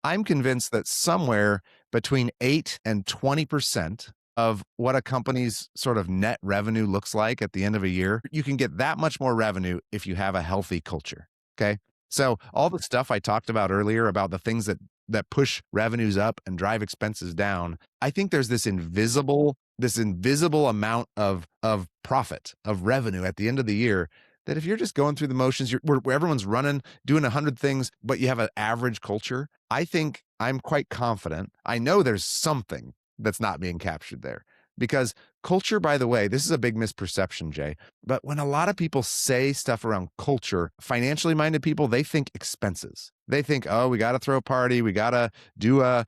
I'm convinced that somewhere between 8 and 20% of what a company's sort of net revenue looks like at the end of a year, you can get that much more revenue if you have a healthy culture. Okay. So all the stuff I talked about earlier about the things that push revenues up and drive expenses down, I think there's this invisible amount of profit, of revenue at the end of the year, that if you're just going through the motions, where everyone's running, doing 100 things, but you have an average culture, I think I'm quite confident. I know there's something that's not being captured there. Because culture, by the way, this is a big misperception, Jay. But when a lot of people say stuff around culture, financially minded people, they think expenses. They think, oh, we got to throw a party, we got to do an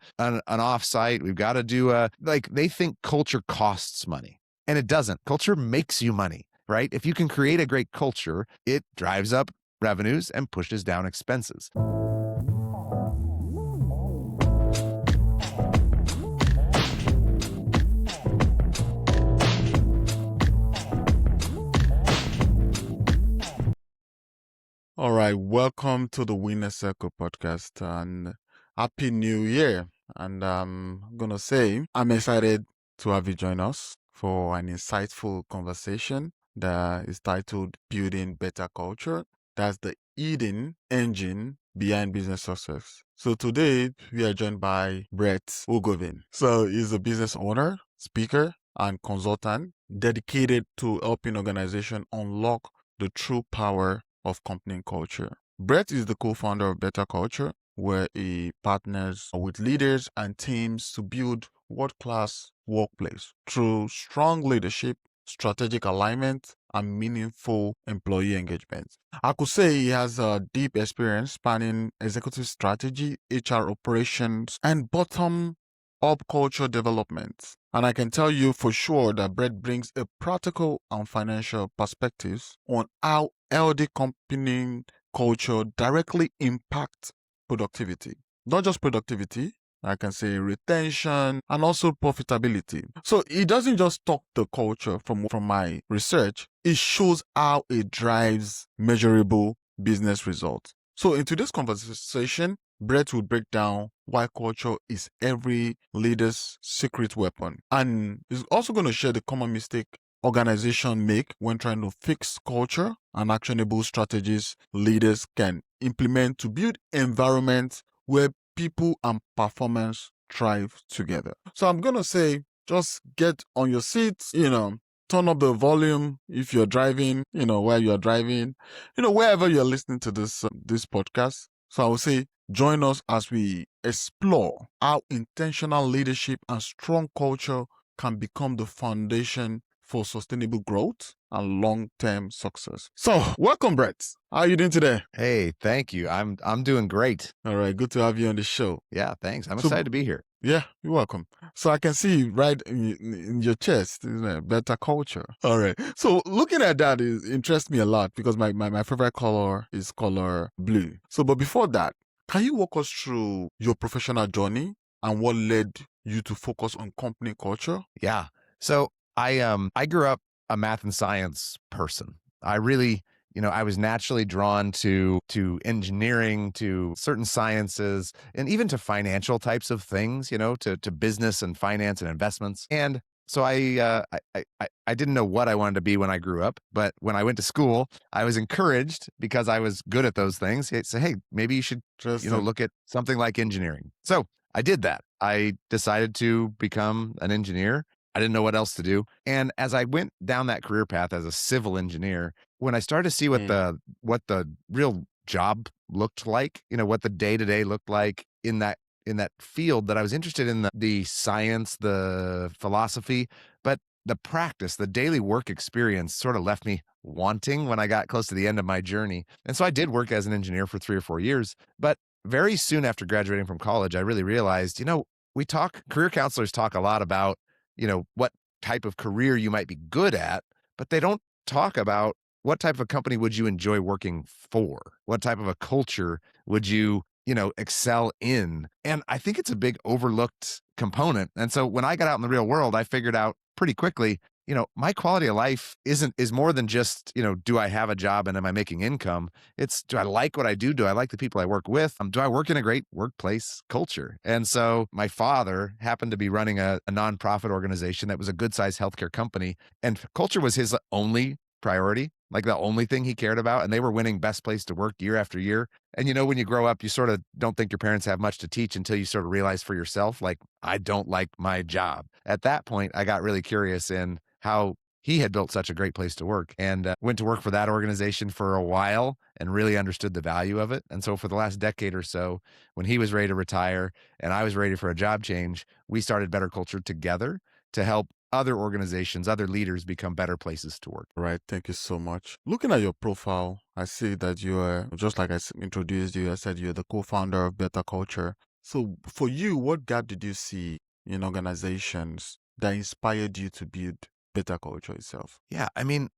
offsite, we've got to do they think culture costs money. And it doesn't. Culture makes you money, right? If you can create a great culture, it drives up revenues and pushes down expenses. All right, welcome to the Winner Circle podcast and Happy New Year. And I'm going to say I'm excited to have you join us for an insightful conversation that is titled Building Better Culture. That's the hidden engine behind business success. So today we are joined by Brett Hoogeveen. So he's a business owner, speaker, and consultant dedicated to helping organizations unlock the true power of company culture. Brett is the co-founder of BetterCulture, where he partners with leaders and teams to build world-class workplace through strong leadership, strategic alignment, and meaningful employee engagement. I could say he has a deep experience spanning executive strategy, HR operations, and bottom-up culture development. And I can tell you for sure that Brett brings a practical and financial perspectives on how healthy company culture directly impacts productivity. Not just productivity, I can say retention and also profitability. So it doesn't just talk the culture from my research, it shows how it drives measurable business results. So in today's conversation, Brett will break down why culture is every leader's secret weapon. And he's also going to share the common mistake organizations make when trying to fix culture and actionable strategies leaders can implement to build environments where people and performance thrive together. So I'm going to say, just get on your seats, turn up the volume if you're driving, while you're driving, wherever you're listening to this podcast. So I will say, join us as we explore how intentional leadership and strong culture can become the foundation for sustainable growth and long-term success. So, welcome, Brett. How are you doing today? Hey, thank you. I'm doing great. All right, good to have you on the show. Yeah, thanks. I'm excited to be here. Yeah, you're welcome. So I can see right in your chest, isn't it? Better culture. All right. So looking at that interests me a lot because my favorite color is color blue. So, but before that, can you walk us through your professional journey and what led you to focus on company culture? Yeah. So I grew up a math and science person. I really, I was naturally drawn to engineering, to certain sciences, and even to financial types of things, to business and finance and investments. And so I didn't know what I wanted to be when I grew up, but when I went to school, I was encouraged because I was good at those things. They say, hey, maybe you should, look at something like engineering. So I did that. I decided to become an engineer. I didn't know what else to do. And as I went down that career path as a civil engineer, when I started to see what the real job looked like, what the day-to-day looked like in that field, that I was interested in the science, the philosophy, but the practice, the daily work experience sort of left me wanting when I got close to the end of my journey. And so I did work as an engineer for 3 or 4 years, but very soon after graduating from college, I really realized, career counselors talk a lot about what type of career you might be good at, but they don't talk about what type of a company would you enjoy working for? What type of a culture would you, excel in? And I think it's a big overlooked component. And so when I got out in the real world, I figured out pretty quickly my quality of life is more than just, do I have a job and am I making income? It's, do I like what I do? Do I like the people I work with? Do I work in a great workplace culture? And so my father happened to be running a nonprofit organization that was a good sized healthcare company, and culture was his only priority, like the only thing he cared about. And they were winning best place to work year after year. And when you grow up, you sort of don't think your parents have much to teach until you sort of realize for yourself, like, I don't like my job. At that point, I got really curious in how he had built such a great place to work, and went to work for that organization for a while and really understood the value of it. And so for the last decade or so, when he was ready to retire and I was ready for a job change, we started Better Culture together to help other organizations, other leaders become better places to work. Right. Thank you so much. Looking at your profile, I see that you are, just like introduced you, I said you're the co-founder of Better Culture. So for you, what gap did you see in organizations that inspired you to build Better Culture itself? Yeah, I mean,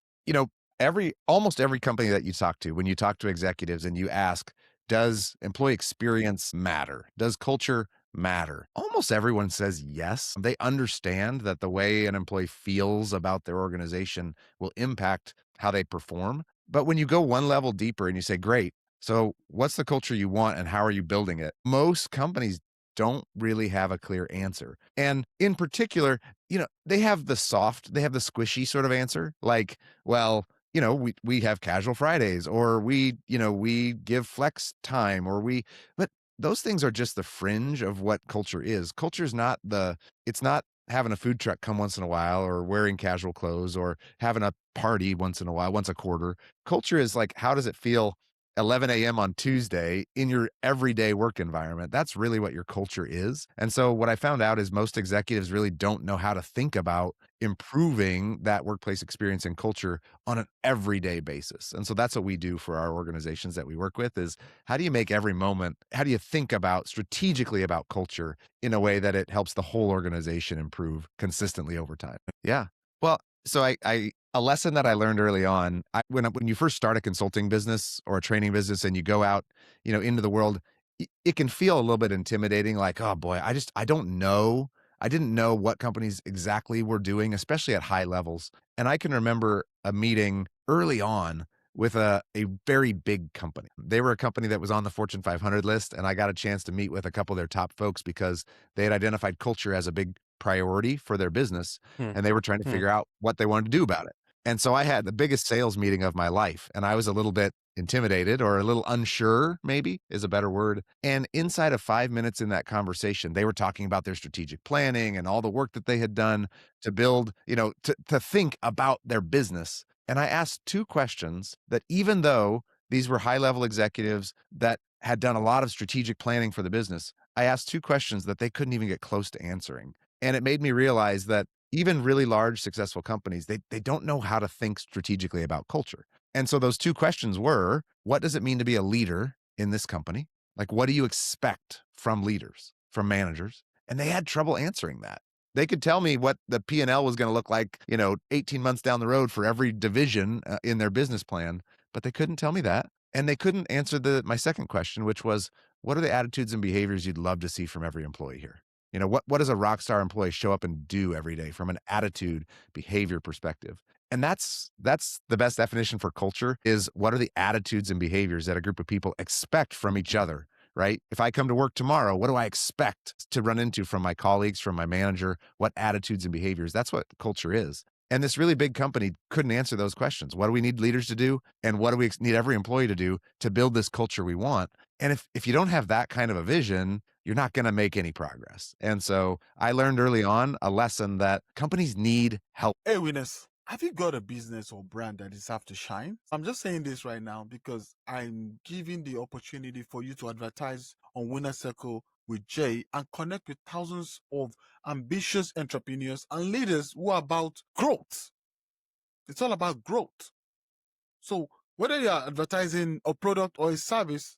almost every company that you talk to, when you talk to executives and you ask, does employee experience matter? Does culture matter? Almost everyone says yes. They understand that the way an employee feels about their organization will impact how they perform. But when you go one level deeper and you say, great, so what's the culture you want and how are you building it? Most companies don't really have a clear answer. And in particular, they have the squishy sort of answer, like, well, we have casual Fridays, or we give flex time, but those things are just the fringe of what culture is. Culture is it's not having a food truck come once in a while, or wearing casual clothes, or having a party once in a while, once a quarter. Culture is like, how does it feel 11 a.m. on Tuesday in your everyday work environment? That's really what your culture is. And so what I found out is most executives really don't know how to think about improving that workplace experience and culture on an everyday basis. And so that's what we do for our organizations that we work with, is how do you make every moment, how do you think about strategically about culture in a way that it helps the whole organization improve consistently over time? Yeah. Well, so a lesson that I learned early on, when you first start a consulting business or a training business and you go out, into the world, it can feel a little bit intimidating. Like, oh boy, I don't know. I didn't know what companies exactly were doing, especially at high levels. And I can remember a meeting early on with a very big company. They were a company that was on the Fortune 500 list, and I got a chance to meet with a couple of their top folks because they had identified culture as a big priority for their business, Hmm. and they were trying to Hmm. figure out what they wanted to do about it. And so I had the biggest sales meeting of my life, and I was a little bit intimidated, or a little unsure, maybe is a better word. And inside of 5 minutes in that conversation, they were talking about their strategic planning and all the work that they had done to build, to think about their business. And I asked two questions that, even though these were high level executives that had done a lot of strategic planning for the business, I asked two questions that they couldn't even get close to answering. And it made me realize that even really large successful companies, they don't know how to think strategically about culture. And so those two questions were, what does it mean to be a leader in this company? Like, what do you expect from leaders, from managers? And they had trouble answering that. They could tell me what the P&L was going to look like, 18 months down the road for every division in their business plan, but they couldn't tell me that. And they couldn't answer my second question, which was, what are the attitudes and behaviors you'd love to see from every employee here? What does a rock star employee show up and do every day from an attitude, behavior perspective? And that's the best definition for culture, is what are the attitudes and behaviors that a group of people expect from each other, right? If I come to work tomorrow, what do I expect to run into from my colleagues, from my manager? What attitudes and behaviors? That's what culture is. And this really big company couldn't answer those questions. What do we need leaders to do? And what do we need every employee to do to build this culture we want? And if you don't have that kind of a vision, you're not going to make any progress. And so I learned early on a lesson that companies need help. Hey, winners, have you got a business or brand that deserves to shine? I'm just saying this right now because I'm giving the opportunity for you to advertise on Winner Circle with Jay and connect with thousands of ambitious entrepreneurs and leaders who are about growth. It's all about growth. So whether you are advertising a product or a service,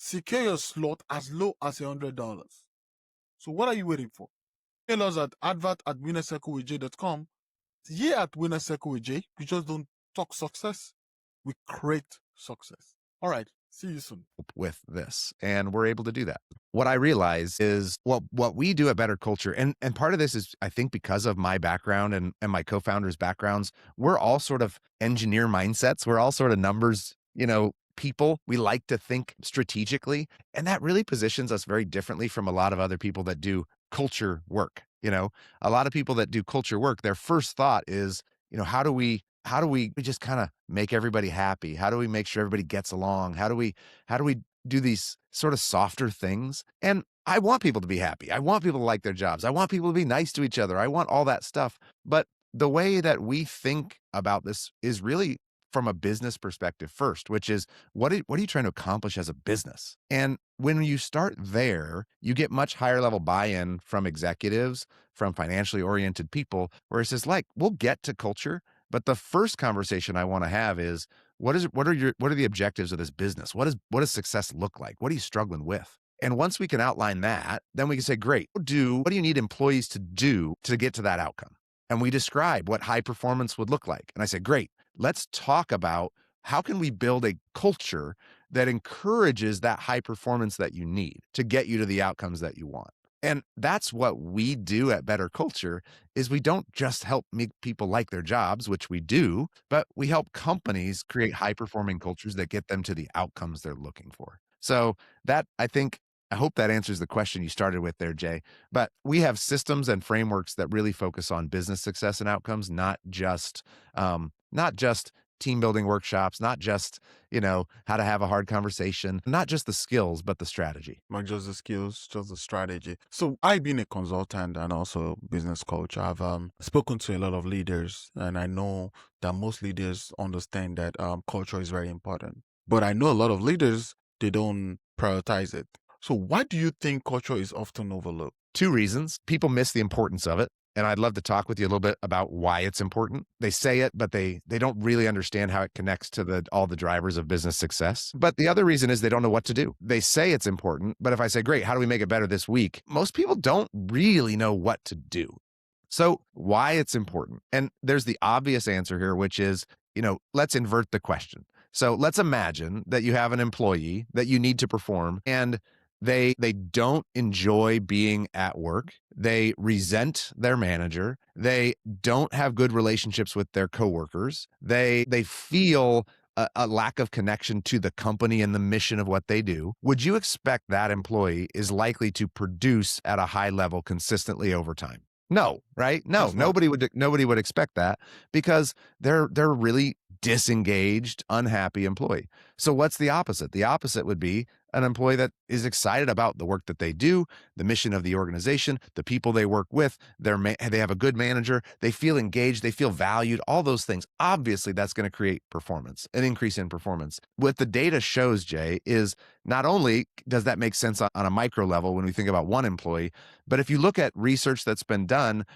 secure your slot as low as $100. So what are you waiting for? Email us at advert@winnercirclewithj.com. Here at Winner Circle with Jay, we just don't talk success, we create success. All right. See you soon. With this, and we're able to do that. What I realize is what we do at Better Culture, and part of this is, I think, because of my background and my co-founders' backgrounds, we're all sort of engineer mindsets. We're all sort of numbers, people. We like to think strategically, and that really positions us very differently from a lot of other people that do culture work. A lot of people that do culture work, their first thought is, how do we just kind of make everybody happy? How do we make sure everybody gets along? How do we do these sort of softer things? And I want people to be happy. I want people to like their jobs. I want people to be nice to each other. I want all that stuff. But the way that we think about this is really from a business perspective first, which is what are you trying to accomplish as a business? And when you start there, you get much higher level buy-in from executives, from financially oriented people, where it says, like, we'll get to culture, but the first conversation I want to have is what are the objectives of this business? What does success look like? What are you struggling with? And once we can outline that, then we can say, great, what do you need employees to do to get to that outcome? And we describe what high performance would look like. And I say, great, let's talk about how can we build a culture that encourages that high performance that you need to get you to the outcomes that you want. And that's what we do at Better Culture is we don't just help make people like their jobs, which we do, but we help companies create high performing cultures that get them to the outcomes they're looking for. So that, I hope that answers the question you started with there, Jay. But we have systems and frameworks that really focus on business success and outcomes, not just team building workshops, not just, how to have a hard conversation, not just the skills, but the strategy. Not just the skills, just the strategy. So I've been a consultant and also business coach. I've spoken to a lot of leaders, and I know that most leaders understand that culture is very important. But I know a lot of leaders, they don't prioritize it. So why do you think culture is often overlooked? 2 reasons. People miss the importance of it. And I'd love to talk with you a little bit about why it's important. They say it, but they don't really understand how it connects to all the drivers of business success. But the other reason is they don't know what to do. They say it's important, but if I say, great, how do we make it better this week? Most people don't really know what to do. So why it's important. And there's the obvious answer here, which is, let's invert the question. So let's imagine that you have an employee that you need to perform, and they don't enjoy being at work. They resent their manager. They don't have good relationships with their coworkers. They feel a lack of connection to the company and the mission of what they do. Would you expect that employee is likely to produce at a high level consistently over time? No, right? No, nobody would expect that because they're a really disengaged, unhappy employee. So what's the opposite? The opposite would be an employee that is excited about the work that they do, the mission of the organization, the people they work with, they have a good manager, they feel engaged, they feel valued, all those things. Obviously, that's going to create performance, an increase in performance. What the data shows, Jay, is not only does that make sense on a micro level when we think about one employee, but if you look at research that's been done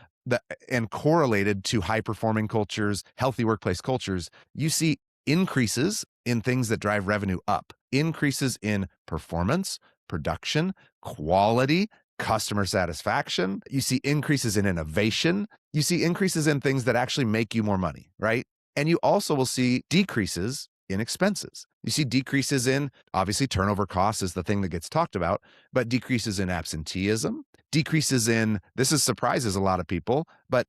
and correlated to high-performing cultures, healthy workplace cultures, you see increases in things that drive revenue up, increases in performance, production, quality, customer satisfaction. You see increases in innovation. You see increases in things that actually make you more money, right? And you also will see decreases in expenses. You see decreases in, obviously, turnover costs is the thing that gets talked about, but decreases in absenteeism, decreases in, surprises a lot of people, but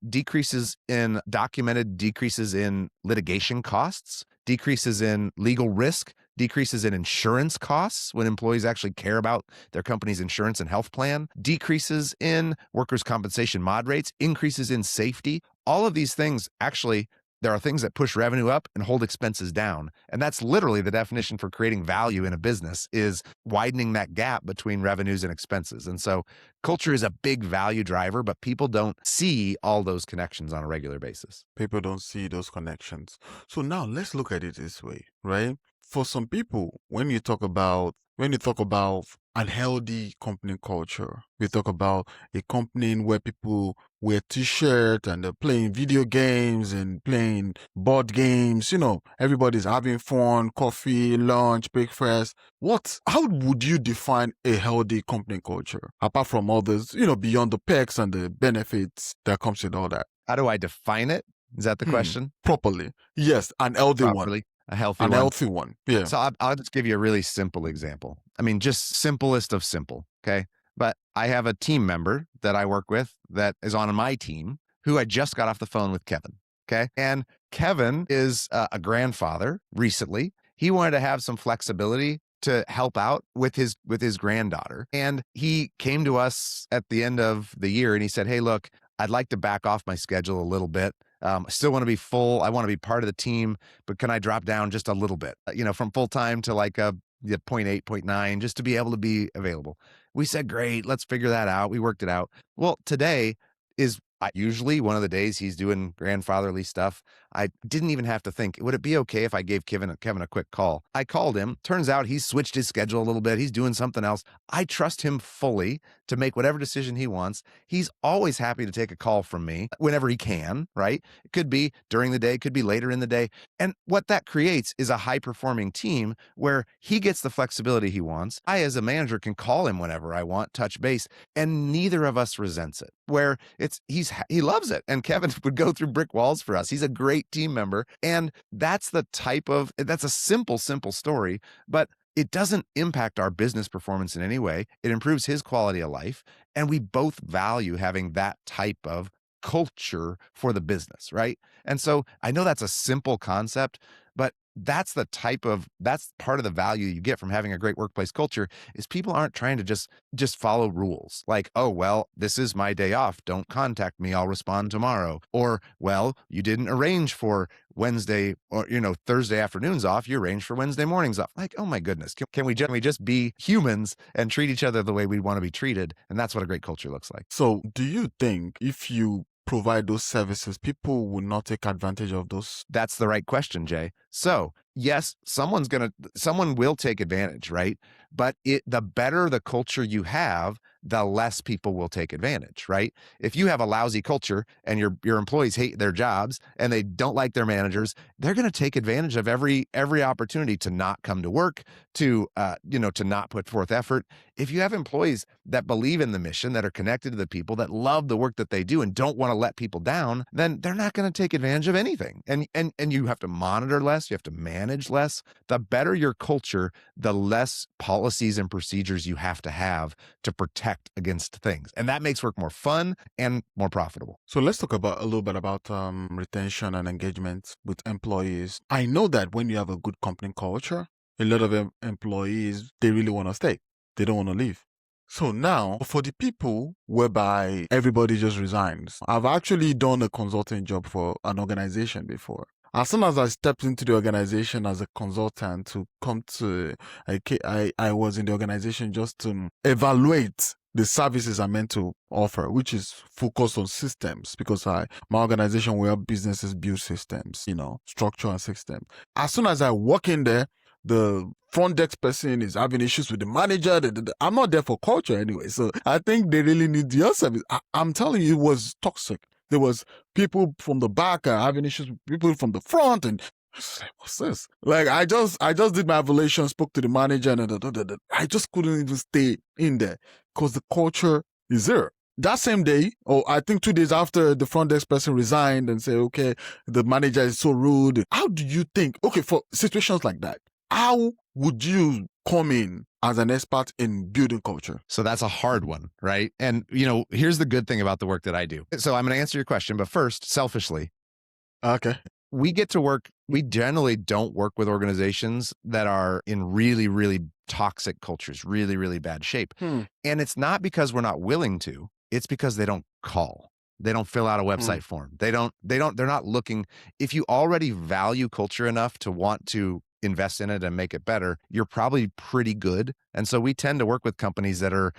documented decreases in litigation costs, decreases in legal risk, decreases in insurance costs when employees actually care about their company's insurance and health plan, decreases in workers' compensation mod rates, increases in safety. All of these things actually, there are things that push revenue up and hold expenses down. And that's literally the definition for creating value in a business, is widening that gap between revenues and expenses. And so culture is a big value driver, but people don't see all those connections on a regular basis. People don't see those connections. So now let's look at it this way, right? For some people, when you talk about unhealthy company culture, we talk about a company where people wear t-shirts and they're playing video games and playing board games. Everybody's having fun, coffee, lunch, breakfast. How would you define a healthy company culture? Apart from all this, beyond the perks and the benefits that comes with all that. How do I define it? Is that the question? Properly. Yes, an healthy one. a healthy An one. healthy one. Yeah. So I'll just give you a really simple example. I mean, just simplest of simple. Okay. But I have a team member that I work with that is on my team who I just got off the phone with Kevin. Okay. And Kevin is a grandfather recently. He wanted to have some flexibility to help out with his granddaughter. And he came to us at the end of the year and he said, "Hey, look, I'd like to back off my schedule a little bit. I still want to be full. I want to be part of the team, but can I drop down just a little bit, from full time to like a 0.8, 0.9, just to be able to be available?" We said, "Great, let's figure that out." We worked it out. Well, today is usually one of the days he's doing grandfatherly stuff. I didn't even have to think, would it be okay if I gave Kevin a quick call? I called him. Turns out he's switched his schedule a little bit. He's doing something else. I trust him fully to make whatever decision he wants. He's always happy to take a call from me whenever he can, right? It could be during the day, it could be later in the day. And what that creates is a high performing team where he gets the flexibility he wants. I, as a manager, can call him whenever I want, touch base, and neither of us resents it. Where he loves it. And Kevin would go through brick walls for us. He's a great team member. And that's a simple story, but it doesn't impact our business performance in any way. It improves his quality of life. And we both value having that type of culture for the business, right? And so I know that's a simple concept, but that's part of the value you get from having a great workplace culture is people aren't trying to just follow rules like, "Oh, well, this is my day off. Don't contact me. I'll respond tomorrow." Or, "Well, you didn't arrange for Wednesday or, Thursday afternoons off. You arranged for Wednesday mornings off." Like, oh my goodness, can we just be humans and treat each other the way we want to be treated? And that's what a great culture looks like. So do you think if you provide those services, people will not take advantage of those? That's the right question, Jay. So yes, someone will take advantage, right? But the better the culture you have, the less people will take advantage, right? If you have a lousy culture and your employees hate their jobs and they don't like their managers, they're going to take advantage of every opportunity to not come to work, to not put forth effort. If you have employees that believe in the mission, that are connected to the people, that love the work that they do and don't want to let people down, then they're not going to take advantage of anything. And you have to monitor less, you have to manage less. The better your culture, the less policies and procedures you have to protect against things. And that makes work more fun and more profitable. So let's talk a little bit about retention and engagement with employees. I know that when you have a good company culture, a lot of employees, they really want to stay. They don't want to leave. So now, for the people whereby everybody just resigns, I've actually done a consulting job for an organization before. As soon as I stepped into the organization as a consultant to come to, I was in the organization just to evaluate the services I'm meant to offer, which is focused on systems, because my organization, we help businesses build systems, structure and system. As soon as I walk in there, the front desk person is having issues with the manager. I'm not there for culture anyway. So I think they really need your service. I'm telling you, it was toxic. There was people from the back having issues with people from the front, and I was like, what's this? Like, I just did my evaluation, spoke to the manager, and I just couldn't even stay in there because the culture is there. That same day, or I think 2 days after, the front desk person resigned and said, okay, the manager is so rude. How do you think, okay, for situations like that, how would you come in as an expert in building culture? So that's a hard one, right? And, here's the good thing about the work that I do. So I'm going to answer your question, but first, selfishly. Okay. We get to work, we generally don't work with organizations that are in really, really toxic cultures, really, really bad shape. And it's not because we're not willing to, it's because they don't call. They don't fill out a website form. They're not looking. If you already value culture enough to want to invest in it and make it better, you're probably pretty good. And so we tend to work with companies that are,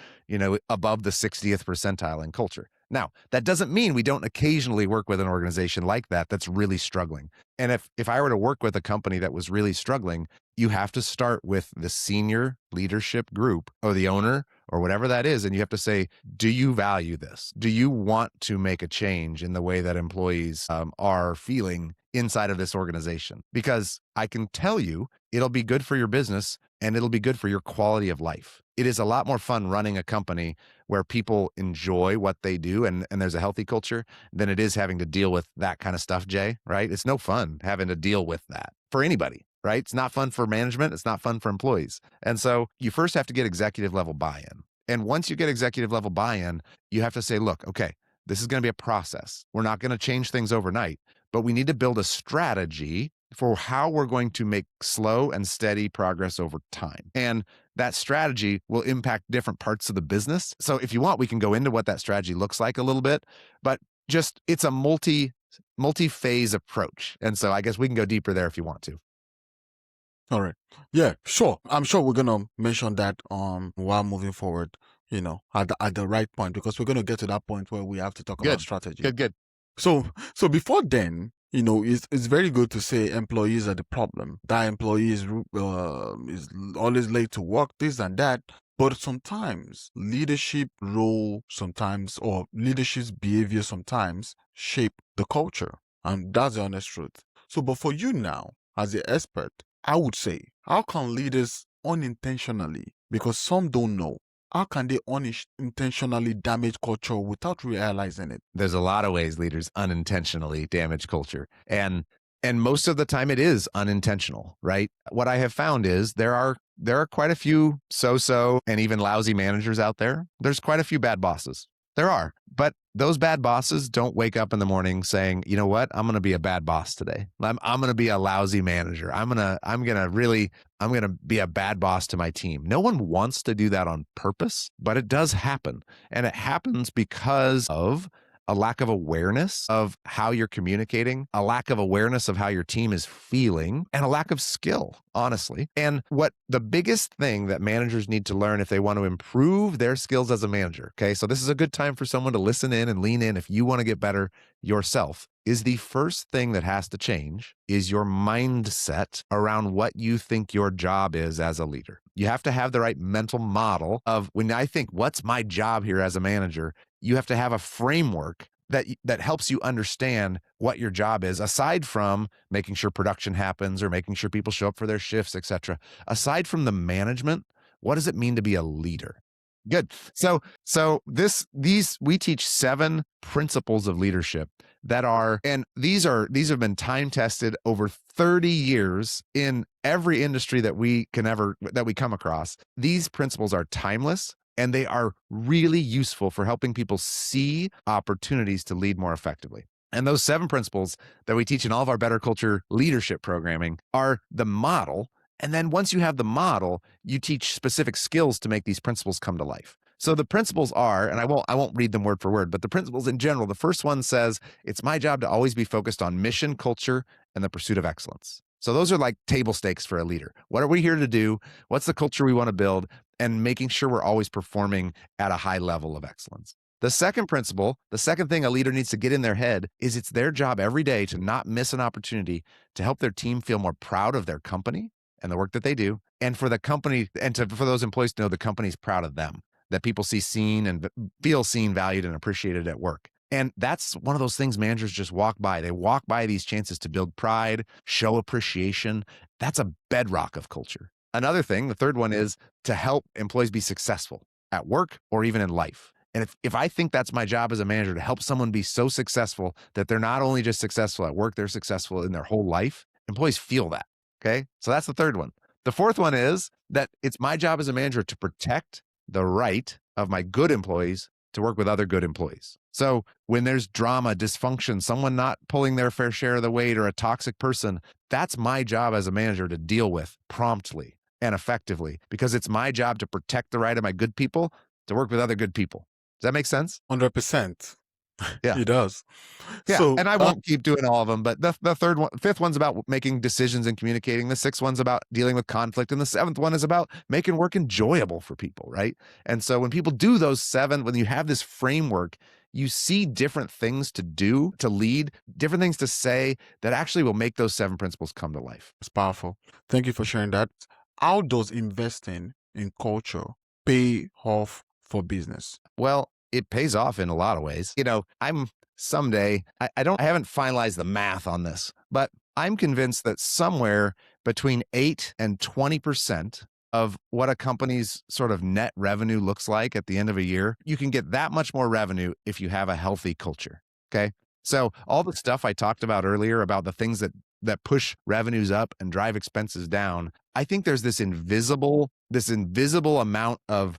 above the 60th percentile in culture. Now, that doesn't mean we don't occasionally work with an organization like that that's really struggling. And if I were to work with a company that was really struggling, you have to start with the senior leadership group or the owner or whatever that is. And you have to say, do you value this? Do you want to make a change in the way that employees are feeling inside of this organization? Because I can tell you, it'll be good for your business and it'll be good for your quality of life. It is a lot more fun running a company where people enjoy what they do and there's a healthy culture than it is having to deal with that kind of stuff, Jay, right? It's no fun having to deal with that for anybody, right? It's not fun for management. It's not fun for employees. And so you first have to get executive level buy-in. And once you get executive level buy-in, you have to say, look, okay, this is going to be a process. We're not going to change things overnight, but we need to build a strategy for how we're going to make slow and steady progress over time. And that strategy will impact different parts of the business. So if you want, we can go into what that strategy looks like a little bit, but just it's a multi-phase approach. And so I guess we can go deeper there if you want to. All right. Yeah, sure. I'm sure we're gonna mention that while moving forward, at the right point, because we're gonna get to that point where we have to talk about Good. strategy. Good. So before then, it's very good to say employees are the problem. That employee is always late to work, this and that. But sometimes leadership role sometimes or leadership's behavior sometimes shape the culture. And that's the honest truth. So but for you now, as the expert, I would say, how can leaders unintentionally, because some don't know, how can they unintentionally damage culture without realizing it? There's a lot of ways leaders unintentionally damage culture. And most of the time it is unintentional, right? What I have found is there are quite a few so-so and even lousy managers out there. There's quite a few bad bosses. There are. But those bad bosses don't wake up in the morning saying, you know what, I'm going to be a bad boss today. I'm going to be a lousy manager. I'm going to be a bad boss to my team. No one wants to do that on purpose, but it does happen. And it happens because of a lack of awareness of how you're communicating, a lack of awareness of how your team is feeling, and a lack of skill, honestly. And what the biggest thing that managers need to learn if they want to improve their skills as a manager, okay, so this is a good time for someone to listen in and lean in if you want to get better yourself, is the first thing that has to change is your mindset around what you think your job is as a leader. You have to have the right mental model of when I think, what's my job here as a manager? You have to have a framework that helps you understand what your job is, aside from making sure production happens or making sure people show up for their shifts, etc. Aside from the management, what does it mean to be a leader? Good. So we teach 7 principles of leadership that are, and these have been time tested over 30 years in every industry that we come across. These principles are timeless and they are really useful for helping people see opportunities to lead more effectively. And those 7 principles that we teach in all of our BetterCulture leadership programming are the model. And then once you have the model, you teach specific skills to make these principles come to life. So the principles are, and I won't read them word for word, but the principles in general, the first one says, it's my job to always be focused on mission, culture, and the pursuit of excellence. So those are like table stakes for a leader. What are we here to do? What's the culture we want to build? And making sure we're always performing at a high level of excellence. The second principle, the second thing a leader needs to get in their head is it's their job every day to not miss an opportunity to help their team feel more proud of their company and the work that they do, and for the company and for those employees to know the company's proud of them, that people feel seen, valued, and appreciated at work. And that's one of those things managers just walk by. They walk by these chances to build pride, show appreciation. That's a bedrock of culture. Another thing, the third one, is to help employees be successful at work or even in life. And if I think that's my job as a manager, to help someone be so successful that they're not only just successful at work, they're successful in their whole life, employees feel that. Okay. So that's the third one. The fourth one is that it's my job as a manager to protect the right of my good employees to work with other good employees. So when there's drama, dysfunction, someone not pulling their fair share of the weight, or a toxic person, that's my job as a manager to deal with promptly and effectively, because it's my job to protect the right of my good people to work with other good people. Does that make sense? 100%. Yeah. It does. Yeah, So, and I won't keep doing all of them, but the fifth one's about making decisions and communicating. The sixth one's about dealing with conflict, and the seventh one is about making work enjoyable for people, right? And so when people do those 7, when you have this framework, you see different things to do, to lead, different things to say that actually will make those 7 principles come to life. it's powerful. Thank you for sharing that. How does investing in culture pay off for business? Well, it pays off in a lot of ways. I haven't finalized the math on this, but I'm convinced that somewhere between 8 and 20% of what a company's sort of net revenue looks like at the end of a year, you can get that much more revenue if you have a healthy culture. Okay. So all the stuff I talked about earlier about the things that that push revenues up and drive expenses down, I think there's this invisible amount of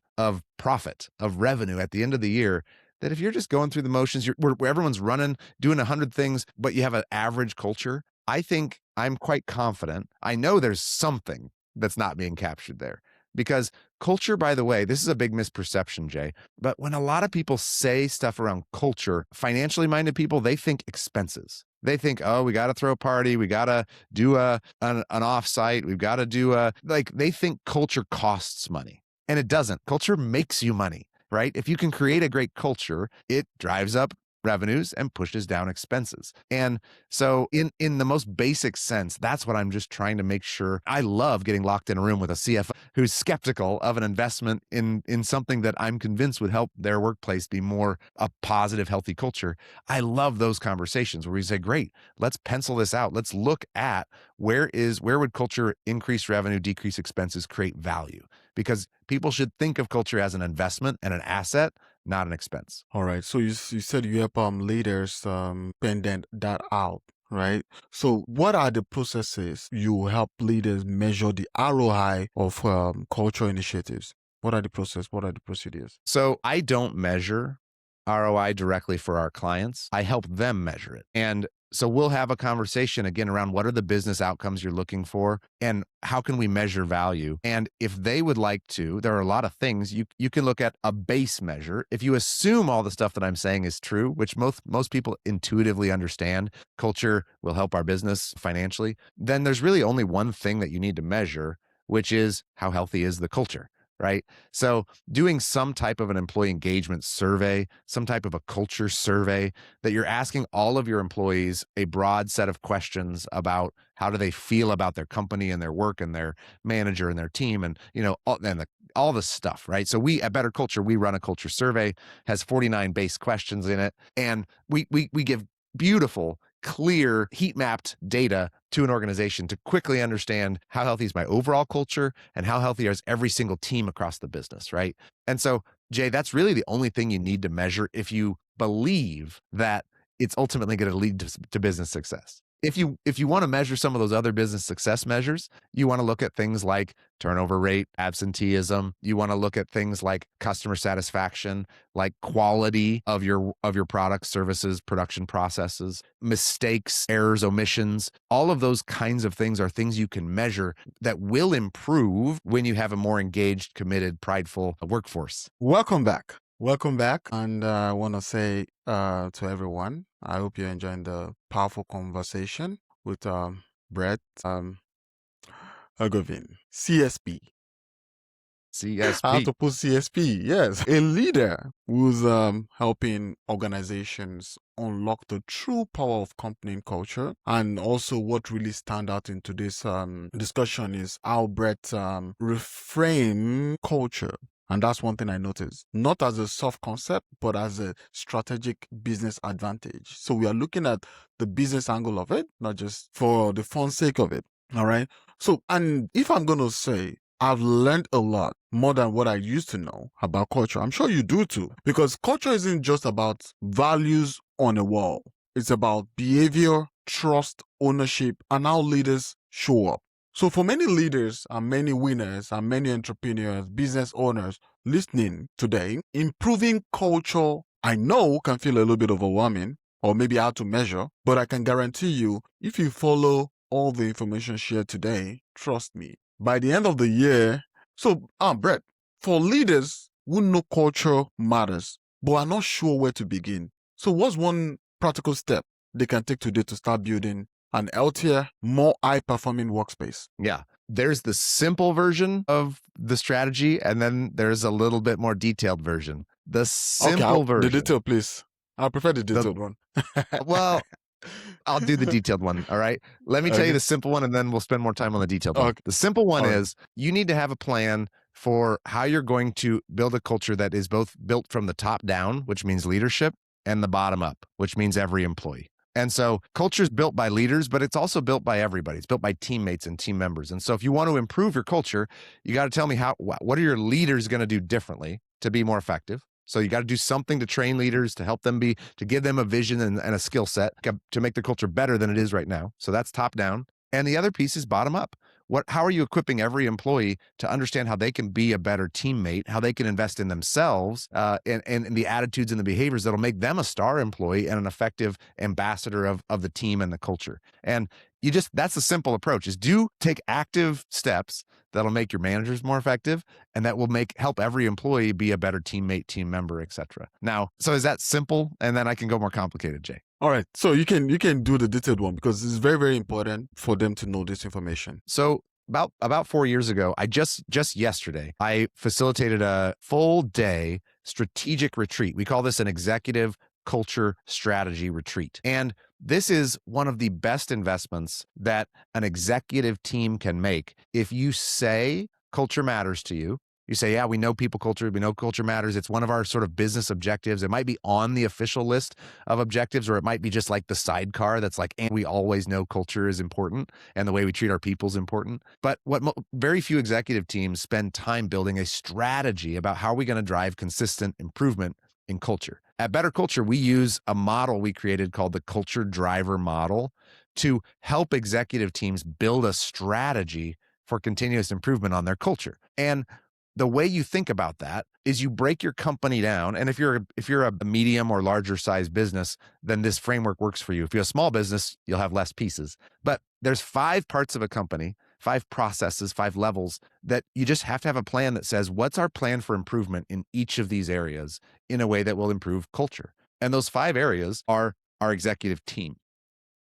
profit, of revenue at the end of the year, that if you're just going through the motions, where everyone's running, doing 100 things, but you have an average culture, I think I'm quite confident. I know there's something that's not being captured there. Because culture, by the way, this is a big misperception, Jay, but when a lot of people say stuff around culture, financially minded people, they think expenses. They think, oh, we got to throw a party. We got to do an offsite. We've got to do they think culture costs money, and it doesn't. Culture makes you money, right? If you can create a great culture, it drives up revenues and pushes down expenses. And so in the most basic sense, that's what I'm just trying to make sure. I love getting locked in a room with a CFO who's skeptical of an investment in something that I'm convinced would help their workplace be more a positive, healthy culture. I love those conversations where we say, great, let's pencil this out. Let's look at where would culture increase revenue, decrease expenses, create value? Because people should think of culture as an investment and an asset, not an expense. All right. So you said you help leaders pen that out, right? So what are the processes you help leaders measure the ROI of culture initiatives? What are the process? What are the procedures? So I don't measure ROI directly for our clients. I help them measure it. And so we'll have a conversation again around what are the business outcomes you're looking for and how can we measure value? And if they would like to, there are a lot of things you can look at a base measure. If you assume all the stuff that I'm saying is true, which most people intuitively understand, culture will help our business financially, then there's really only one thing that you need to measure, which is how healthy is the culture. Right? So doing some type of an employee engagement survey, some type of a culture survey that you're asking all of your employees a broad set of questions about how do they feel about their company and their work and their manager and their team and, all the stuff, right? So we at BetterCulture, we run a culture survey, has 49 base questions in it. And we give beautiful, clear, heat-mapped data to an organization to quickly understand how healthy is my overall culture and how healthy is every single team across the business, right? And so, Jay, that's really the only thing you need to measure if you believe that it's ultimately going to lead to business success. If you want to measure some of those other business success measures, you want to look at things like turnover rate, absenteeism. You want to look at things like customer satisfaction, like quality of your products, services, production processes, mistakes, errors, omissions. All of those kinds of things are things you can measure that will improve when you have a more engaged, committed, prideful workforce. Welcome back. Welcome back. And I want to say to everyone, I hope you're enjoying the powerful conversation with Brett Hoogeveen, CSP. I have to put CSP, yes. A leader who's helping organizations unlock the true power of company culture. And also what really stand out in today's discussion is how Brett reframe culture. And that's one thing I noticed, not as a soft concept, but as a strategic business advantage. So we are looking at the business angle of it, not just for the fun sake of it. All right. So, and if I'm going to say, I've learned a lot more than what I used to know about culture. I'm sure you do too, because culture isn't just about values on a wall. It's about behavior, trust, ownership, and how leaders show up. So for many leaders and many winners and many entrepreneurs, business owners listening today, improving culture, I know can feel a little bit overwhelming or maybe hard to measure, but I can guarantee you, if you follow all the information shared today, trust me, by the end of the year, so Brett, for leaders who know culture matters, but are not sure where to begin. So what's one practical step they can take today to start building an healthier, more high-performing workspace? Yeah. There's the simple version of the strategy, and then there's a little bit more detailed version. The simple version. The detail, please. I prefer the detailed one. Well, I'll do the detailed one. All right. Let me tell you the simple one, and then we'll spend more time on the detailed one. The simple one is you need to have a plan for how you're going to build a culture that is both built from the top down, which means leadership, and the bottom up, which means every employee. And so culture is built by leaders, but it's also built by everybody. It's built by teammates and team members. And so if you want to improve your culture, you got to tell me what are your leaders going to do differently to be more effective? So you got to do something to train leaders, to help them to give them a vision and a skill set to make their culture better than it is right now. So that's top down. And the other piece is bottom up. How are you equipping every employee to understand how they can be a better teammate, how they can invest in themselves, and the attitudes and the behaviors that'll make them a star employee and an effective ambassador of the team and the culture. And that's the simple approach, is take active steps that'll make your managers more effective, and that will help every employee be a better teammate, team member, etc. Now, so is that simple? And then I can go more complicated, Jay. All right. So you can do the detailed one, because it's very, very important for them to know this information. So about 4 years ago, I just yesterday, I facilitated a full day strategic retreat. We call this an executive culture strategy retreat. And this is one of the best investments that an executive team can make. If you say culture matters to you, you say, yeah, we know people culture, we know culture matters. It's one of our sort of business objectives. It might be on the official list of objectives, or it might be just like the sidecar that's like, and we always know culture is important and the way we treat our people is important. But what very few executive teams spend time building a strategy about how are we going to drive consistent improvement in culture. At BetterCulture, we use a model we created called the Culture Driver Model to help executive teams build a strategy for continuous improvement on their culture. And the way you think about that is you break your company down. And if you're a medium or larger size business, then this framework works for you. If you're a small business, you'll have less pieces. But there's 5 parts of a company, 5 processes, 5 levels that you just have to have a plan that says, what's our plan for improvement in each of these areas in a way that will improve culture? And those 5 areas are our executive team.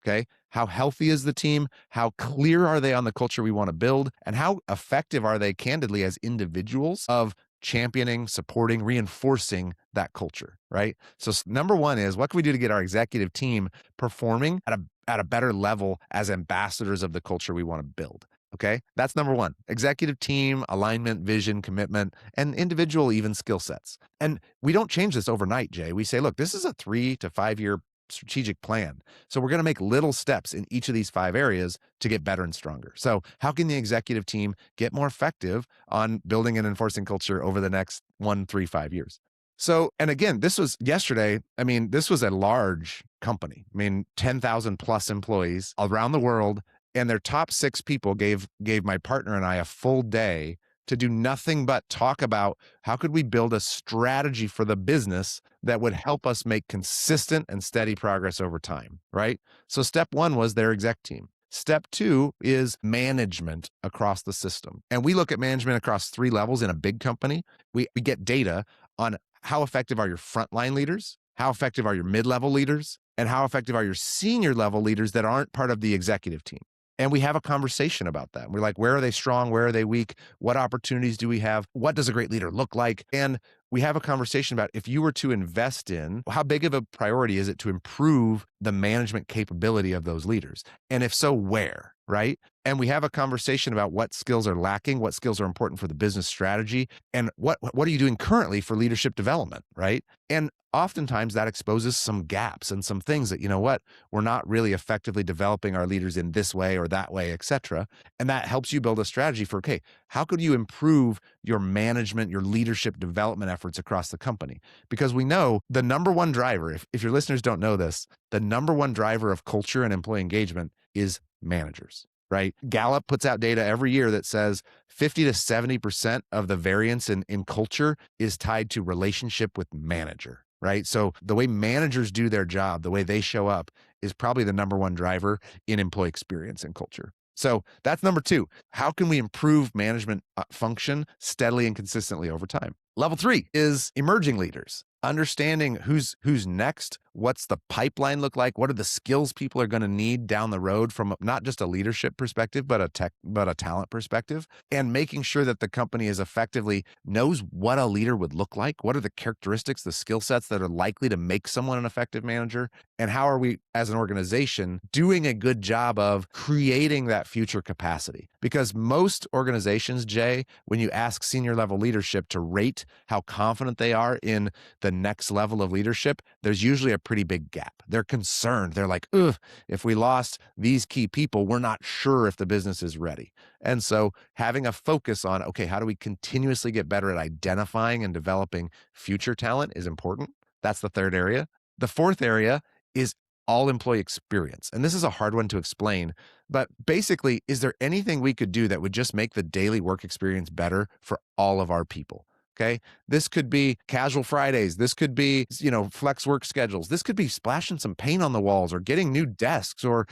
Okay. How healthy is the team? How clear are they on the culture we want to build? And how effective are they, candidly, as individuals of championing, supporting, reinforcing that culture, right? So number 1 is, what can we do to get our executive team performing at a better level as ambassadors of the culture we want to build? Okay. That's number 1. Executive team, alignment, vision, commitment, and individual even skill sets. And we don't change this overnight, Jay. We say, look, this is a 3 to 5 year strategic plan. So we're going to make little steps in each of these 5 areas to get better and stronger. So how can the executive team get more effective on building and enforcing culture over the next 1, 3, 5 years? So, and again, this was yesterday. I mean, this was a large company. I mean, 10,000 plus employees around the world, and their top 6 people gave my partner and I a full day to do nothing but talk about how could we build a strategy for the business that would help us make consistent and steady progress over time, right? So step 1 was their exec team. Step 2 is management across the system. And we look at management across 3 levels in a big company. We get data on how effective are your frontline leaders, how effective are your mid-level leaders, and how effective are your senior level leaders that aren't part of the executive team. And we have a conversation about that. We're like, where are they strong? Where are they weak? What opportunities do we have? What does a great leader look like? And we have a conversation about, if you were to invest in, how big of a priority is it to improve the management capability of those leaders? And if so, where, right? And we have a conversation about what skills are lacking, what skills are important for the business strategy, and what are you doing currently for leadership development, right? And oftentimes that exposes some gaps and some things that, you know what, we're not really effectively developing our leaders in this way or that way, et cetera. And that helps you build a strategy for, okay, how could you improve your management, your leadership development efforts across the company? Because we know the number 1 driver, if your listeners don't know this, the number 1 driver of culture and employee engagement is managers, right? Gallup puts out data every year that says 50 to 70% of the variance in culture is tied to relationship with manager, right? So the way managers do their job, the way they show up, is probably the number 1 driver in employee experience and culture. So that's number 2. How can we improve management function steadily and consistently over time? Level 3 is emerging leaders. Understanding who's next, what's the pipeline look like, what are the skills people are going to need down the road from not just a leadership perspective, but a talent perspective, and making sure that the company is effectively knows what a leader would look like, what are the characteristics, the skill sets that are likely to make someone an effective manager, and how are we as an organization doing a good job of creating that future capacity? Because most organizations, Jay, when you ask senior level leadership to rate how confident they are in the the next level of leadership, there's usually a pretty big gap. They're concerned. They're like, ugh, if we lost these key people, we're not sure if the business is ready. And so having a focus on, okay, how do we continuously get better at identifying and developing future talent is important. That's the third area. The fourth area is all employee experience. And this is a hard one to explain, but basically, is there anything we could do that would just make the daily work experience better for all of our people? Okay. This could be casual Fridays. This could be, flex work schedules. This could be splashing some paint on the walls or getting new desks or,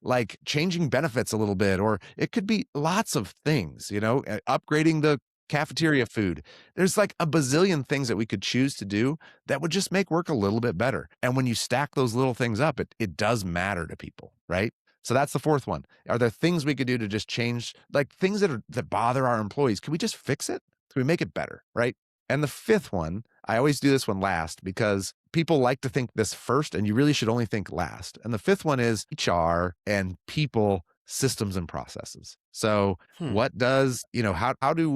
like changing benefits a little bit, or it could be lots of things, upgrading the cafeteria food. There's like a bazillion things that we could choose to do that would just make work a little bit better. And when you stack those little things up, it does matter to people, right? So that's the fourth one. Are there things we could do to just change, like things that bother our employees? Can we just fix it? Can we make it better, right? And the fifth one, I always do this one last because people like to think this first, and you really should only think last. And the fifth one is HR and people, systems and processes. So what does, how do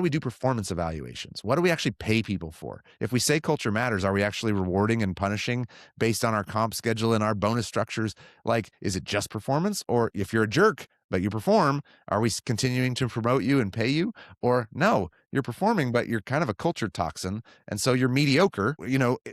we do performance evaluations? What do we actually pay people for? If we say culture matters, are we actually rewarding and punishing based on our comp schedule and our bonus structures? Like, is it just performance? Or if you're a jerk, but you perform, are we continuing to promote you and pay you? Or no, you're performing, but you're kind of a culture toxin. And so you're mediocre,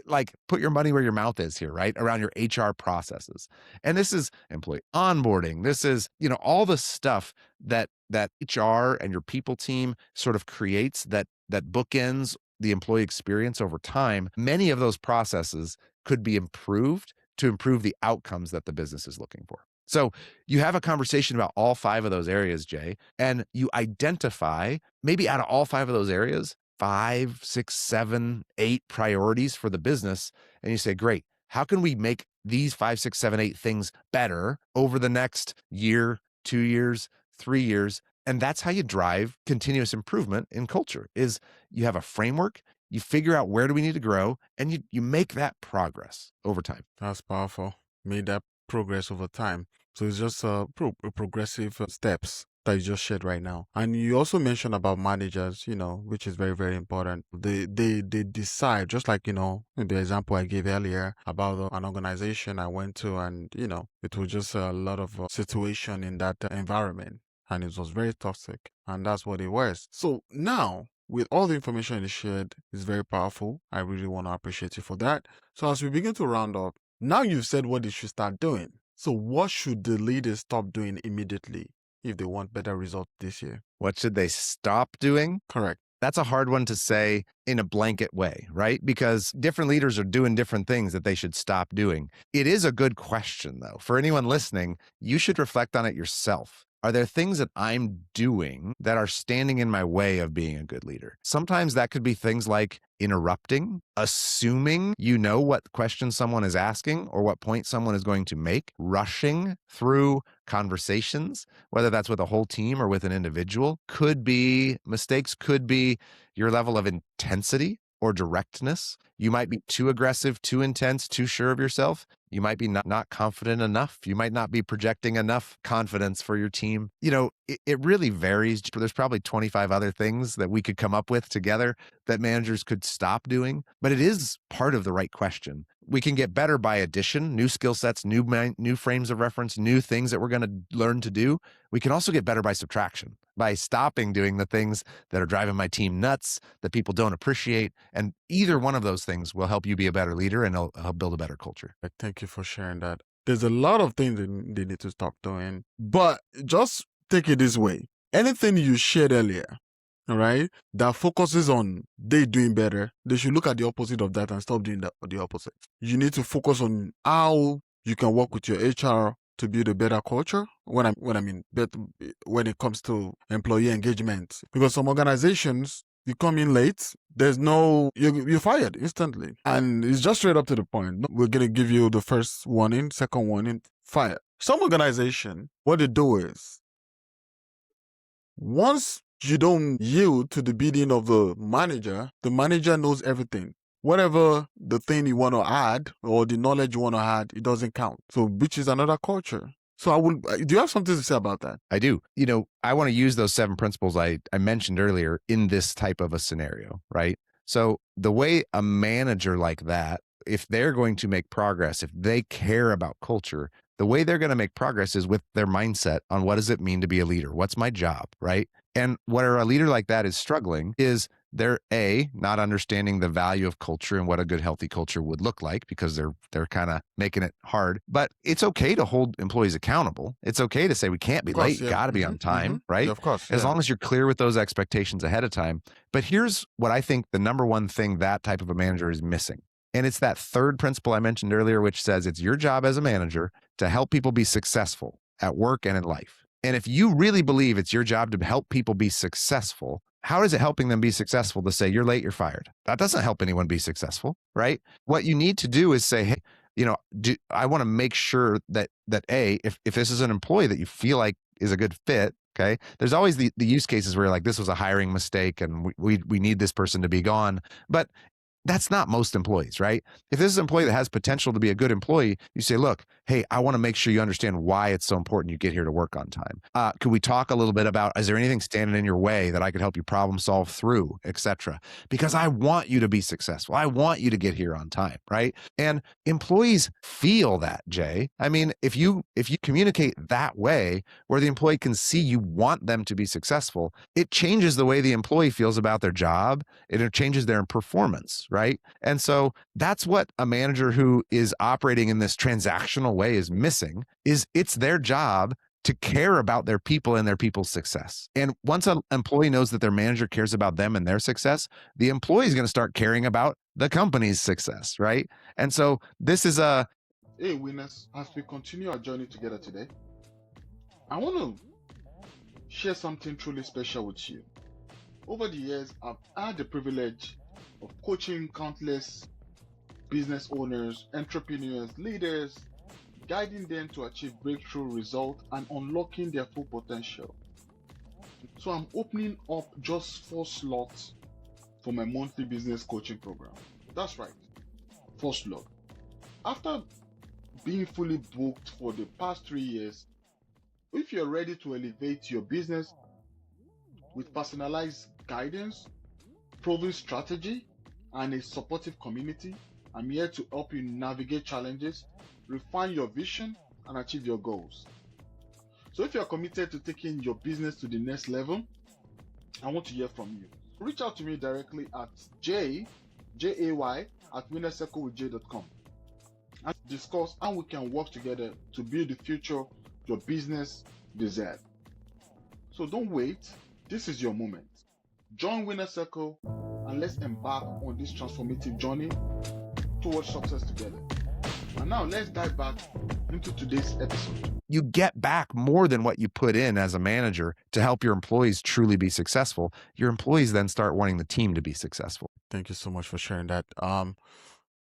like put your money where your mouth is here, right? Around your HR processes. And this is employee onboarding. This is, all the stuff that HR and your people team sort of creates that bookends the employee experience over time. Many of those processes could be improved to improve the outcomes that the business is looking for. So you have a conversation about all five of those areas, Jay, and you identify maybe out of all five of those areas, 5, 6, 7, 8 priorities for the business. And you say, great, how can we make these 5, 6, 7, 8 things better over the next year, 2 years, 3 years? And that's how you drive continuous improvement in culture is you have a framework, you figure out where do we need to grow, and you make that progress over time. That's powerful. Made that progress over time. So it's just progressive steps that you just shared right now. And you also mentioned about managers, which is very, very important. They decide, just like, in the example I gave earlier about an organization I went to, and, it was just a lot of situation in that environment, and it was very toxic, and that's what it was. So now, with all the information you shared, it's very powerful. I really want to appreciate you for that. So as we begin to round up, now you've said what they should start doing. So what should the leaders stop doing immediately if they want better results this year? What should they stop doing? Correct. That's a hard one to say in a blanket way, right? Because different leaders are doing different things that they should stop doing. It is a good question, though. For anyone listening, you should reflect on it yourself. Are there things that I'm doing that are standing in my way of being a good leader? Sometimes that could be things like interrupting, assuming you know what question someone is asking or what point someone is going to make, rushing through conversations, whether that's with a whole team or with an individual. Mistakes could be your level of intensity or directness. You might be too aggressive, too intense, too sure of yourself. You might be not confident enough. You might not be projecting enough confidence for your team. It really varies. There's probably 25 other things that we could come up with together that managers could stop doing, but it is part of the right question. We can get better by addition, new skill sets, new frames of reference, new things that we're going to learn to do. We can also get better by subtraction, by stopping doing the things that are driving my team nuts, that people don't appreciate. And either one of those things will help you be a better leader and it'll help build a better culture. Thank you for sharing that. There's a lot of things they need to stop doing, but just take it this way. Anything you shared earlier, all right, that focuses on they doing better, they should look at the opposite of that and stop doing the opposite. You need to focus on how you can work with your HR to build a better culture. When it comes to employee engagement, because some organizations, you come in late, you're fired instantly. And it's just straight up to the point. We're going to give you the first warning, second warning, fire. Some organization, what they do is, once you don't yield to the bidding of the manager knows everything. Whatever the thing you want to add or the knowledge you want to add, it doesn't count. So, which is another culture. So do you have something to say about that? I do. I want to use those 7 principles I mentioned earlier in this type of a scenario, right? So the way a manager like that, if they're going to make progress, if they care about culture, the way they're going to make progress is with their mindset on what does it mean to be a leader? What's my job, right? And where a leader like that is struggling is they're not understanding the value of culture and what a good healthy culture would look like, because they're kind of making it hard. But it's okay to hold employees accountable. It's okay to say we can't Of be course, late, yeah. got to be on time, right? Yeah, of course, As yeah. long as you're clear with those expectations ahead of time. But here's what I think the number one thing that type of a manager is missing. And it's that third principle I mentioned earlier, which says it's your job as a manager to help people be successful at work and in life. And if you really believe it's your job to help people be successful, how is it helping them be successful to say, you're late, you're fired? That doesn't help anyone be successful, right? What you need to do is say, hey, I want to make sure that if this is an employee that you feel like is a good fit, okay, there's always the use cases where you're like, this was a hiring mistake and we need this person to be gone. But that's not most employees, right? If this is an employee that has potential to be a good employee, you say, look, hey, I want to make sure you understand why it's so important you get here to work on time. Could we talk a little bit about, is there anything standing in your way that I could help you problem solve through, et cetera? Because I want you to be successful. I want you to get here on time, right? And employees feel that, Jay. I mean, if you communicate that way, where the employee can see you want them to be successful, it changes the way the employee feels about their job. It changes their performance, right? And so that's what a manager who is operating in this transactional way is missing, is it's their job to care about their people and their people's success. And once an employee knows that their manager cares about them and their success, the employee is going to start caring about the company's success, right? And so this is a... Hey, winners, as we continue our journey together today, I want to share something truly special with you. Over the years, I've had the privilege of coaching countless business owners, entrepreneurs, leaders, guiding them to achieve breakthrough results and unlocking their full potential. So I'm opening up just 4 slots for my monthly business coaching program. That's right, 4 slots. After being fully booked for the past 3 years, if you're ready to elevate your business with personalized guidance, proven strategy, and a supportive community, I'm here to help you navigate challenges, refine your vision, and achieve your goals. So if you're committed to taking your business to the next level, I want to hear from you. Reach out to me directly at jay@winnercirclewithj.com and discuss how we can work together to build the future your business deserves. So don't wait, this is your moment. Join Winner Circle and let's embark on this transformative journey towards success together. And now let's dive back into today's episode. You get back more than what you put in as a manager to help your employees truly be successful. Your employees then start wanting the team to be successful. Thank you so much for sharing that.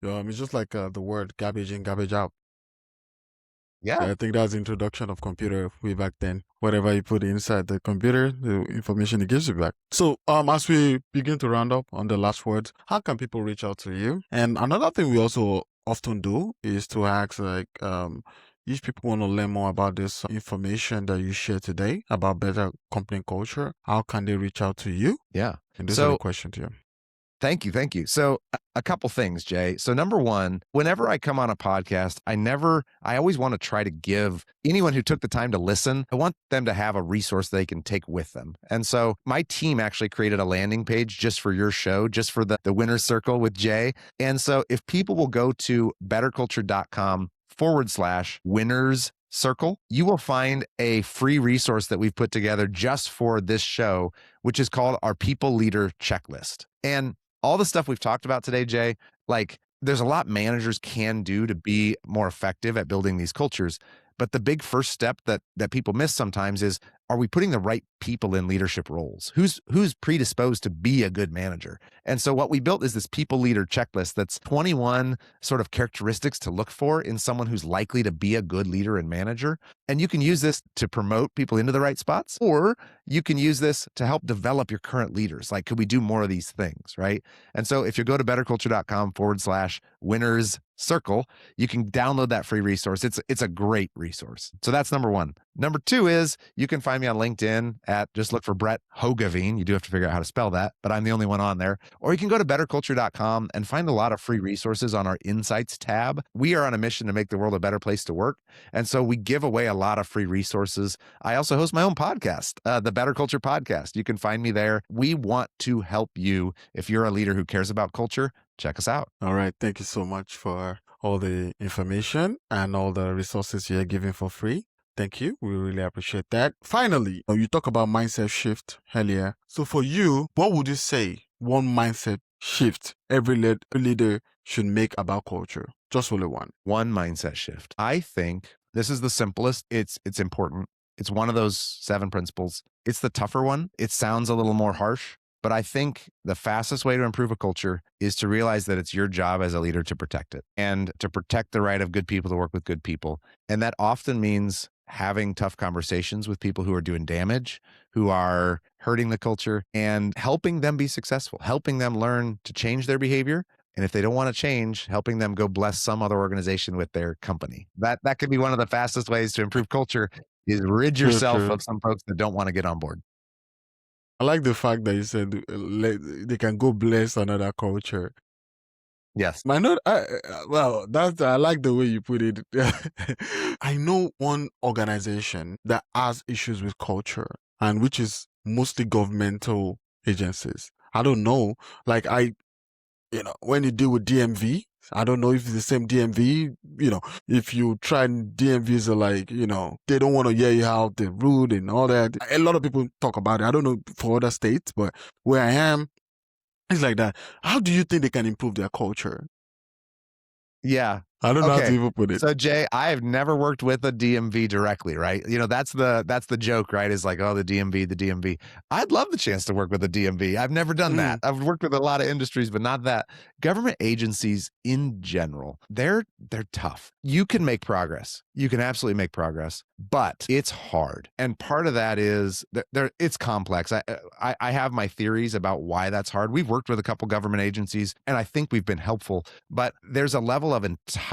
It's just like the word garbage in, garbage out. Yeah. I think that's the introduction of computer way back then. Whatever you put inside the computer, the information it gives you back. So as we begin to round up on the last words, how can people reach out to you? And another thing we also often do is to ask, like, if people want to learn more about this information that you share today about better company culture, how can they reach out to you? Yeah. And this is a question to you. Thank you. So a couple things, Jay. So number one, whenever I come on a podcast, I always want to try to give anyone who took the time to listen, I want them to have a resource they can take with them. And so my team actually created a landing page just for your show, just for the Winner's Circle with Jay. And so if people will go to betterculture.com/winners circle, you will find a free resource that we've put together just for this show, which is called our People Leader Checklist. And all the stuff we've talked about today, Jay, like there's a lot managers can do to be more effective at building these cultures. But the big first step that people miss sometimes is, are we putting the right people in leadership roles? Who's predisposed to be a good manager? And so what we built is this people leader checklist that's 21 sort of characteristics to look for in someone who's likely to be a good leader and manager. And you can use this to promote people into the right spots, or you can use this to help develop your current leaders. Like, could we do more of these things, right? And so if you go to betterculture.com/winners circle, you can download that free resource. It's a great resource. So that's number one. Number two is you can find me on LinkedIn at just look for Brett Hoogeveen. You do have to figure out how to spell that, but I'm the only one on there. Or you can go to betterculture.com and find a lot of free resources on our Insights tab. We are on a mission to make the world a better place to work. And so we give away a lot of free resources. I also host my own podcast, the Better Culture Podcast. You can find me there. We want to help you. If you're a leader who cares about culture, check us out. All right. Thank you so much for all the information and all the resources you're giving for free. Thank you. We really appreciate that. Finally, you talk about mindset shift earlier. So for you, what would you say one mindset shift every leader should make about culture? Just only one. One mindset shift. I think this is the simplest. It's important. It's one of those 7 principles. It's the tougher one. It sounds a little more harsh, but I think the fastest way to improve a culture is to realize that it's your job as a leader to protect it and to protect the right of good people to work with good people. And that often means having tough conversations with people who are doing damage, who are hurting the culture, and helping them be successful, helping them learn to change their behavior. And if they don't want to change, helping them go bless some other organization with their company. That could be one of the fastest ways to improve culture is rid yourself of some folks that don't want to get on board. I like the fact that you said they can go bless another culture. Yes. I like the way you put it. I know one organization that has issues with culture, and which is mostly governmental agencies. I don't know, when you deal with DMV, I don't know if it's the same DMV, if you try DMVs are they don't want to hear you out, they're rude and all that. A lot of people talk about it. I don't know for other states, but where I am, it's like that. How do you think they can improve their culture? Yeah. I don't know how to even put it. So Jay, I have never worked with a DMV directly, right? That's the joke, right? Is like, oh, the DMV. I'd love the chance to work with a DMV. I've never done that. I've worked with a lot of industries, but not that. Government agencies in general, they're tough. You can make progress. You can absolutely make progress, but it's hard. And part of that is it's complex. I have my theories about why that's hard. We've worked with a couple government agencies, and I think we've been helpful, but there's a level of entitlement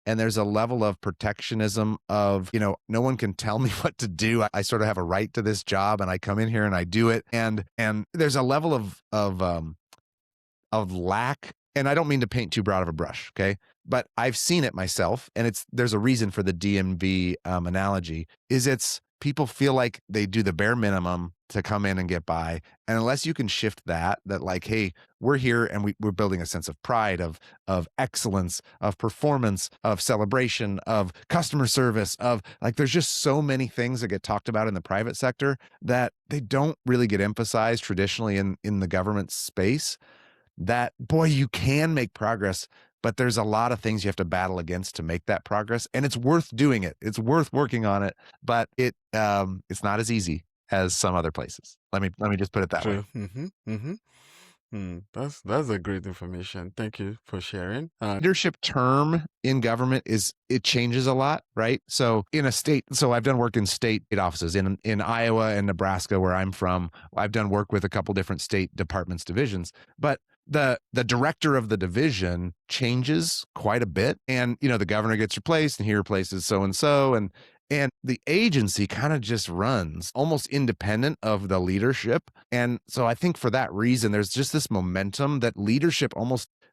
and there's a level of protectionism of, no one can tell me what to do. I sort of have a right to this job and I come in here and I do it. And there's a level of lack. And I don't mean to paint too broad of a brush. Okay. But I've seen it myself. And there's a reason for the DMV analogy is people feel like they do the bare minimum to come in and get by. And unless you can shift that like, hey, we're here and we're building a sense of pride, of excellence, of performance, of celebration, of customer service, there's just so many things that get talked about in the private sector that they don't really get emphasized traditionally in the government space. That, boy, you can make progress, but there's a lot of things you have to battle against to make that progress. And it's worth doing it. It's worth working on it, but it's not as easy as some other places. Let me just put it that way. That's a great information. Thank you for sharing. Leadership term in government it changes a lot, right? So in a state, so I've done work in state offices in Iowa and Nebraska, where I'm from. I've done work with a couple different state departments, divisions, but the director of the division changes quite a bit, and the governor gets replaced and he replaces so and so, and the agency kind of just runs almost independent of the leadership. And so I think for that reason, there's just this momentum that leadership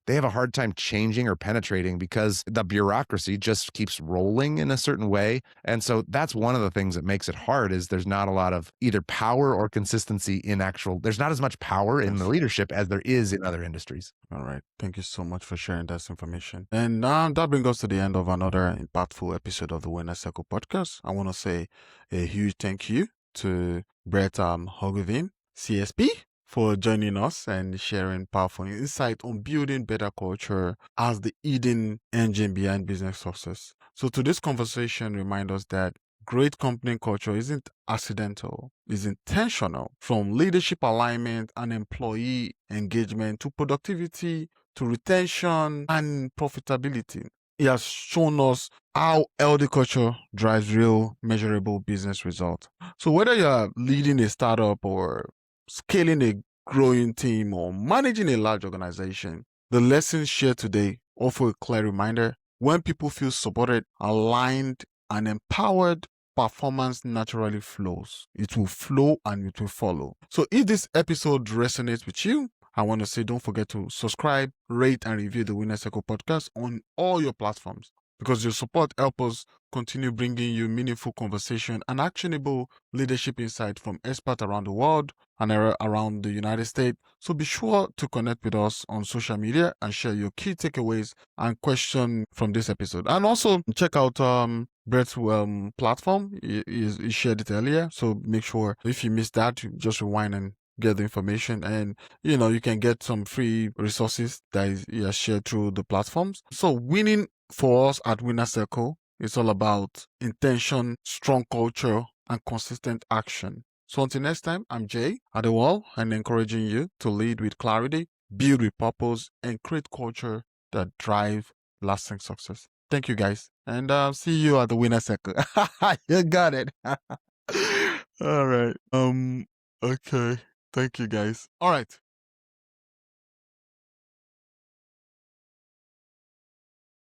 they have a hard time changing or penetrating because the bureaucracy just keeps rolling in a certain way. And so that's one of the things that makes it hard is there's not a lot of either power or consistency there's not as much power in the leadership as there is in other industries. All right. Thank you so much for sharing that information. And that brings us to the end of another impactful episode of the Winner Circle podcast. I want to say a huge thank you to Brett Hoogeveen, CSP, for joining us and sharing powerful insight on building better culture as the hidden engine behind business success. So today's conversation reminds us that great company culture isn't accidental, it's intentional. From leadership alignment and employee engagement to productivity to retention and profitability. It has shown us how healthy culture drives real, measurable business results. So whether you're leading a startup or scaling a growing team or managing a large organization, the lessons shared today offer a clear reminder: when people feel supported, aligned, and empowered, performance naturally flows. It will flow and it will follow. So if this episode resonates with you, I want to say don't forget to subscribe, rate, and review the Winner Circle podcast on all your platforms, because your support helps us continue bringing you meaningful conversation and actionable leadership insight from experts around the world and around the United States. So be sure to connect with us on social media and share your key takeaways and questions from this episode. And also check out Brett's platform. He shared it earlier. So make sure if you missed that, you just rewind and get the information, and you can get some free resources that he has shared through the platforms. So winning for us at Winner Circle is all about intention, strong culture, and consistent action. So until next time, I'm Jay Adewole, and encouraging you to lead with clarity, build with purpose, and create culture that drive lasting success. Thank you, guys, and see you at the Winner Circle. You got it. All right. Okay. Thank you, guys. All right.